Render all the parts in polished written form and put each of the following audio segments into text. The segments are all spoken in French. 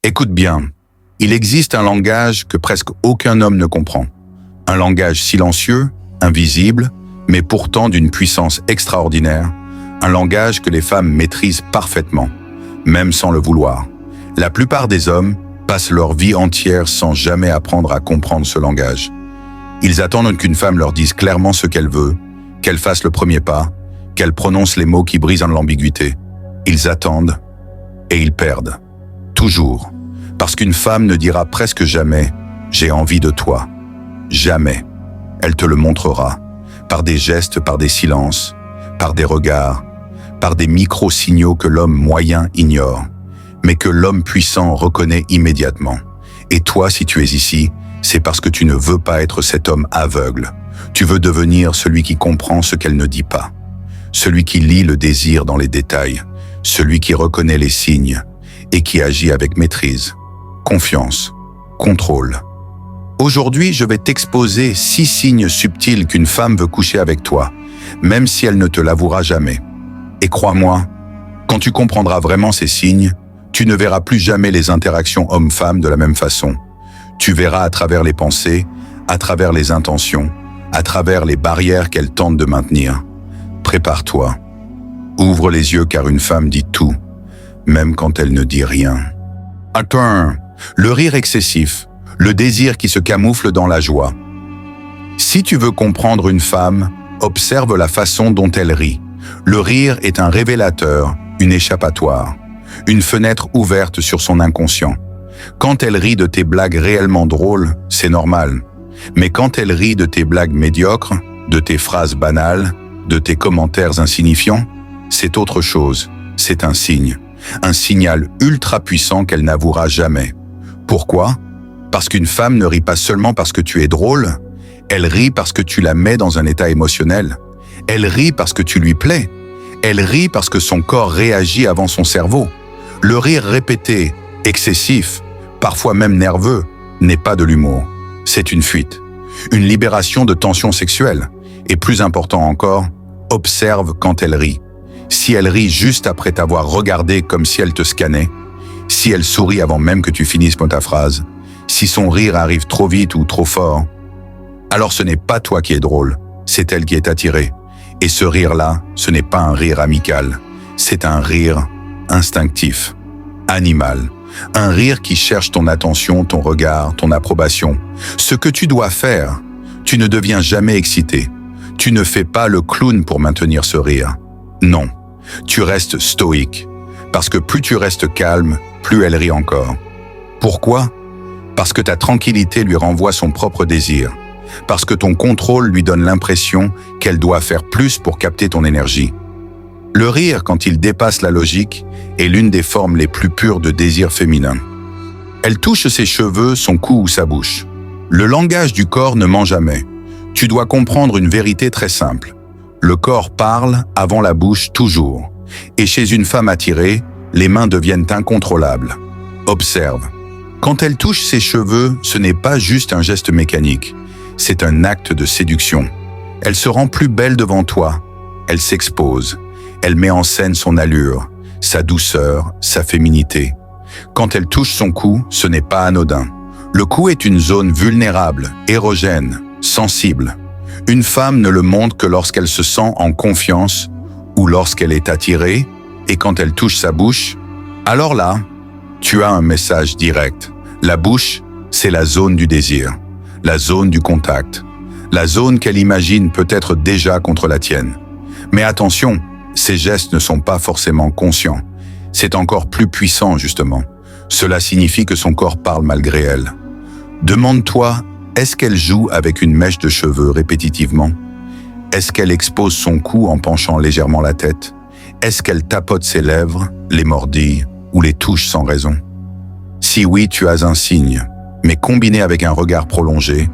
Écoute bien, il existe un langage que presque aucun homme ne comprend. Un langage silencieux, invisible, mais pourtant d'une puissance extraordinaire. Un langage que les femmes maîtrisent parfaitement, même sans le vouloir. La plupart des hommes passent leur vie entière sans jamais apprendre à comprendre ce langage. Ils attendent qu'une femme leur dise clairement ce qu'elle veut, qu'elle fasse le premier pas, qu'elle prononce les mots qui brisent l'ambiguïté. Ils attendent et ils perdent. Toujours. Parce qu'une femme ne dira presque jamais « j'ai envie de toi ». Jamais. Elle te le montrera. Par des gestes, par des silences, par des regards, par des micro-signaux que l'homme moyen ignore, mais que l'homme puissant reconnaît immédiatement. Et toi, si tu es ici, c'est parce que tu ne veux pas être cet homme aveugle. Tu veux devenir celui qui comprend ce qu'elle ne dit pas. Celui qui lit le désir dans les détails. Celui qui reconnaît les signes et qui agit avec maîtrise, confiance, contrôle. Aujourd'hui, je vais t'exposer 6 signes subtils qu'une femme veut coucher avec toi, même si elle ne te l'avouera jamais. Et crois-moi, quand tu comprendras vraiment ces signes, tu ne verras plus jamais les interactions homme-femme de la même façon. Tu verras à travers les pensées, à travers les intentions, à travers les barrières qu'elle tente de maintenir. Prépare-toi. Ouvre les yeux car une femme dit tout, même quand elle ne dit rien. Attends, le rire excessif, le désir qui se camoufle dans la joie. Si tu veux comprendre une femme, observe la façon dont elle rit. Le rire est un révélateur, une échappatoire, une fenêtre ouverte sur son inconscient. Quand elle rit de tes blagues réellement drôles, c'est normal. Mais quand elle rit de tes blagues médiocres, de tes phrases banales, de tes commentaires insignifiants, c'est autre chose. C'est un signal ultra puissant qu'elle n'avouera jamais. Pourquoi ? Parce qu'une femme ne rit pas seulement parce que tu es drôle, elle rit parce que tu la mets dans un état émotionnel. Elle rit parce que tu lui plais. Elle rit parce que son corps réagit avant son cerveau. Le rire répété, excessif, parfois même nerveux, n'est pas de l'humour. C'est une fuite, une libération de tensions sexuelles. Et plus important encore, observe quand elle rit. Si elle rit juste après t'avoir regardé comme si elle te scannait, si elle sourit avant même que tu finisses ta phrase, si son rire arrive trop vite ou trop fort, alors ce n'est pas toi qui es drôle, c'est elle qui est attirée. Et ce rire-là, ce n'est pas un rire amical, c'est un rire instinctif, animal. Un rire qui cherche ton attention, ton regard, ton approbation. Ce que tu dois faire, tu ne deviens jamais excité. Tu ne fais pas le clown pour maintenir ce rire. Non, tu restes stoïque. Parce que plus tu restes calme, plus elle rit encore. Pourquoi ? Parce que ta tranquillité lui renvoie son propre désir. Parce que ton contrôle lui donne l'impression qu'elle doit faire plus pour capter ton énergie. Le rire, quand il dépasse la logique, est l'une des formes les plus pures de désir féminin. Elle touche ses cheveux, son cou ou sa bouche. Le langage du corps ne ment jamais. Tu dois comprendre une vérité très simple. Le corps parle avant la bouche toujours. Et chez une femme attirée, les mains deviennent incontrôlables. Observe. Quand elle touche ses cheveux, ce n'est pas juste un geste mécanique. C'est un acte de séduction. Elle se rend plus belle devant toi. Elle s'expose. Elle met en scène son allure, sa douceur, sa féminité. Quand elle touche son cou, ce n'est pas anodin. Le cou est une zone vulnérable, érogène, sensible. Une femme ne le montre que lorsqu'elle se sent en confiance ou lorsqu'elle est attirée, et quand elle touche sa bouche, alors là, tu as un message direct. La bouche, c'est la zone du désir, la zone du contact, la zone qu'elle imagine peut-être déjà contre la tienne. Mais attention, ces gestes ne sont pas forcément conscients. C'est encore plus puissant, justement. Cela signifie que son corps parle malgré elle. Demande-toi, est-ce qu'elle joue avec une mèche de cheveux répétitivement? Est-ce qu'elle expose son cou en penchant légèrement la tête? Est-ce qu'elle tapote ses lèvres, les mordille ou les touche sans raison? Si oui, tu as un signe, mais combiné avec un regard prolongé,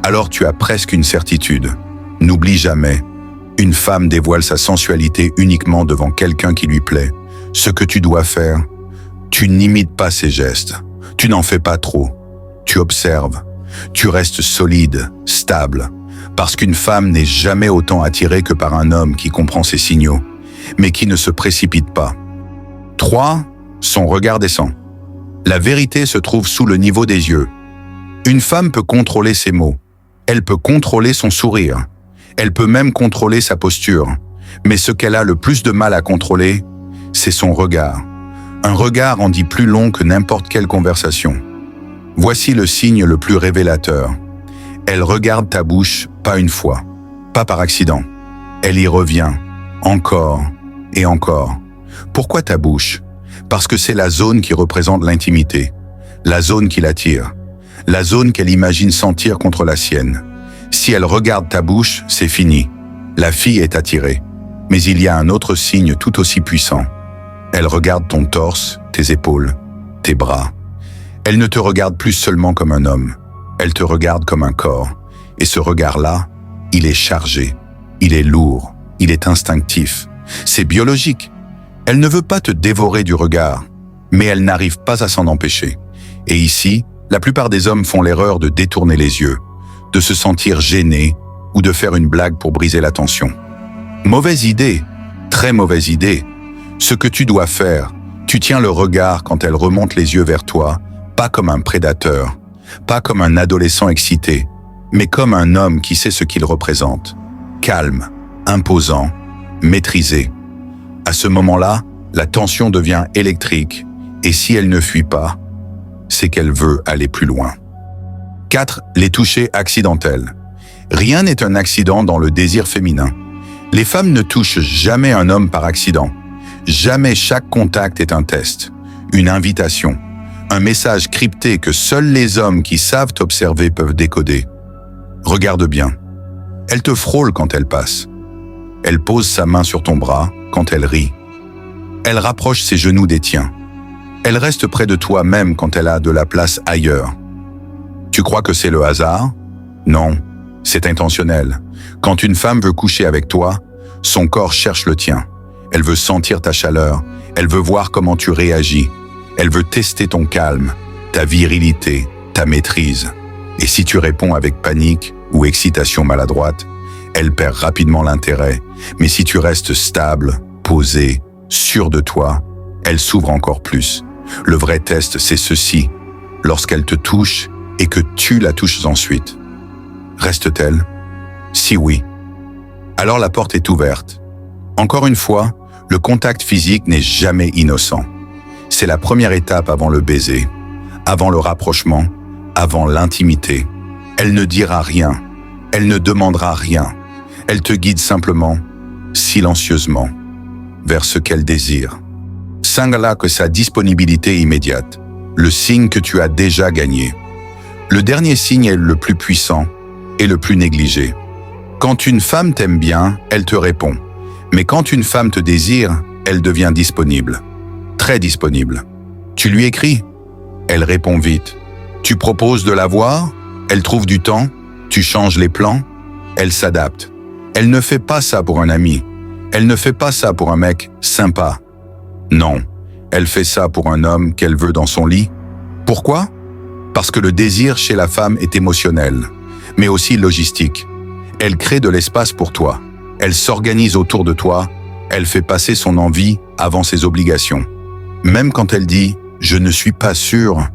alors tu as presque une certitude. N'oublie jamais, une femme dévoile sa sensualité uniquement devant quelqu'un qui lui plaît. Ce que tu dois faire, tu n'imites pas ses gestes, tu n'en fais pas trop, tu observes, tu restes solide, stable, parce qu'une femme n'est jamais autant attirée que par un homme qui comprend ses signaux, mais qui ne se précipite pas. 3. Son regard descend. La vérité se trouve sous le niveau des yeux. Une femme peut contrôler ses mots. Elle peut contrôler son sourire. Elle peut même contrôler sa posture. Mais ce qu'elle a le plus de mal à contrôler, c'est son regard. Un regard en dit plus long que n'importe quelle conversation. Voici le signe le plus révélateur. Elle regarde ta bouche pas une fois, pas par accident. Elle y revient, encore et encore. Pourquoi ta bouche? Parce que c'est la zone qui représente l'intimité, la zone qui l'attire, la zone qu'elle imagine sentir contre la sienne. Si elle regarde ta bouche, c'est fini. La fille est attirée. Mais il y a un autre signe tout aussi puissant. Elle regarde ton torse, tes épaules, tes bras. Elle ne te regarde plus seulement comme un homme. Elle te regarde comme un corps. Et ce regard-là, il est chargé. Il est lourd. Il est instinctif. C'est biologique. Elle ne veut pas te dévorer du regard, mais elle n'arrive pas à s'en empêcher. Et ici, la plupart des hommes font l'erreur de détourner les yeux, de se sentir gênés ou de faire une blague pour briser la tension. Mauvaise idée, très mauvaise idée. Ce que tu dois faire, tu tiens le regard quand elle remonte les yeux vers toi, pas comme un prédateur, pas comme un adolescent excité, mais comme un homme qui sait ce qu'il représente. Calme, imposant, maîtrisé. À ce moment-là, la tension devient électrique, et si elle ne fuit pas, c'est qu'elle veut aller plus loin. 4. Les touchés accidentels. Rien n'est un accident dans le désir féminin. Les femmes ne touchent jamais un homme par accident. Jamais chaque contact est un test, une invitation, un message crypté que seuls les hommes qui savent observer peuvent décoder. Regarde bien. Elle te frôle quand elle passe. Elle pose sa main sur ton bras quand elle rit. Elle rapproche ses genoux des tiens. Elle reste près de toi même quand elle a de la place ailleurs. Tu crois que c'est le hasard? Non, c'est intentionnel. Quand une femme veut coucher avec toi, son corps cherche le tien. Elle veut sentir ta chaleur, elle veut voir comment tu réagis. Elle veut tester ton calme, ta virilité, ta maîtrise. Et si tu réponds avec panique ou excitation maladroite, elle perd rapidement l'intérêt. Mais si tu restes stable, posé, sûr de toi, elle s'ouvre encore plus. Le vrai test, c'est ceci. Lorsqu'elle te touche et que tu la touches ensuite. Reste-t-elle? Si oui, alors la porte est ouverte. Encore une fois, le contact physique n'est jamais innocent. C'est la première étape avant le baiser, avant le rapprochement, avant l'intimité. Elle ne dira rien, elle ne demandera rien. Elle te guide simplement, silencieusement, vers ce qu'elle désire. Signale que sa disponibilité immédiate, le signe que tu as déjà gagné. Le dernier signe est le plus puissant et le plus négligé. Quand une femme t'aime bien, elle te répond. Mais quand une femme te désire, elle devient disponible. Très disponible. Tu lui écris, elle répond vite. Tu proposes de la voir, elle trouve du temps, tu changes les plans, elle s'adapte. Elle ne fait pas ça pour un ami. Elle ne fait pas ça pour un mec sympa. Non, elle fait ça pour un homme qu'elle veut dans son lit. Pourquoi? Parce que le désir chez la femme est émotionnel, mais aussi logistique. Elle crée de l'espace pour toi. Elle s'organise autour de toi. Elle fait passer son envie avant ses obligations. Même quand elle dit « je ne suis pas sûre »,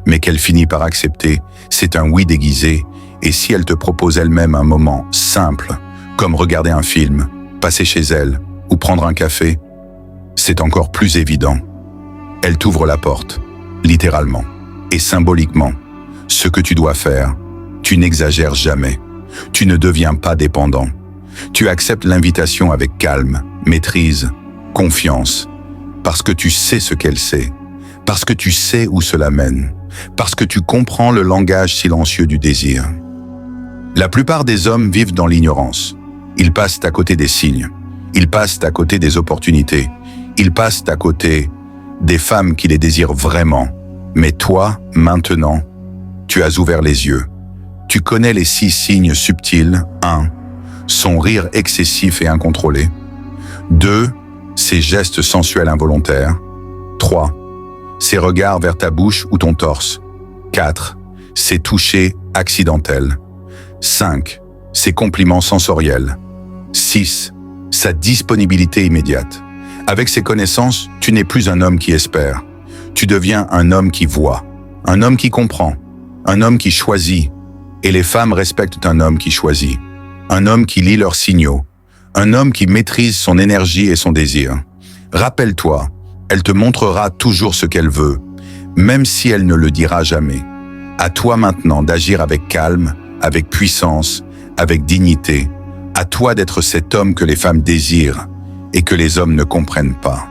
mais qu'elle finit par accepter, c'est un oui déguisé. Et si elle te propose elle-même un moment simple, comme regarder un film, passer chez elle ou prendre un café, c'est encore plus évident. Elle t'ouvre la porte, littéralement et symboliquement. Ce que tu dois faire, tu n'exagères jamais. Tu ne deviens pas dépendant. Tu acceptes l'invitation avec calme, maîtrise, confiance, parce que tu sais ce qu'elle sait, parce que tu sais où cela mène, parce que tu comprends le langage silencieux du désir. La plupart des hommes vivent dans l'ignorance. Ils passent à côté des signes. Ils passent à côté des opportunités. Ils passent à côté des femmes qui les désirent vraiment. Mais toi, maintenant, tu as ouvert les yeux. Tu connais les 6 signes subtils. 1. Son rire excessif et incontrôlé. 2. Ses gestes sensuels involontaires. 3. Ses regards vers ta bouche ou ton torse. 4. Ses touchés accidentels. 5. Ses compliments sensoriels. 6. Sa disponibilité immédiate. Avec ces connaissances, tu n'es plus un homme qui espère. Tu deviens un homme qui voit, un homme qui comprend, un homme qui choisit. Et les femmes respectent un homme qui choisit, un homme qui lit leurs signaux, un homme qui maîtrise son énergie et son désir. Rappelle-toi, elle te montrera toujours ce qu'elle veut, même si elle ne le dira jamais. À toi maintenant d'agir avec calme, avec puissance, avec dignité. À toi d'être cet homme que les femmes désirent et que les hommes ne comprennent pas.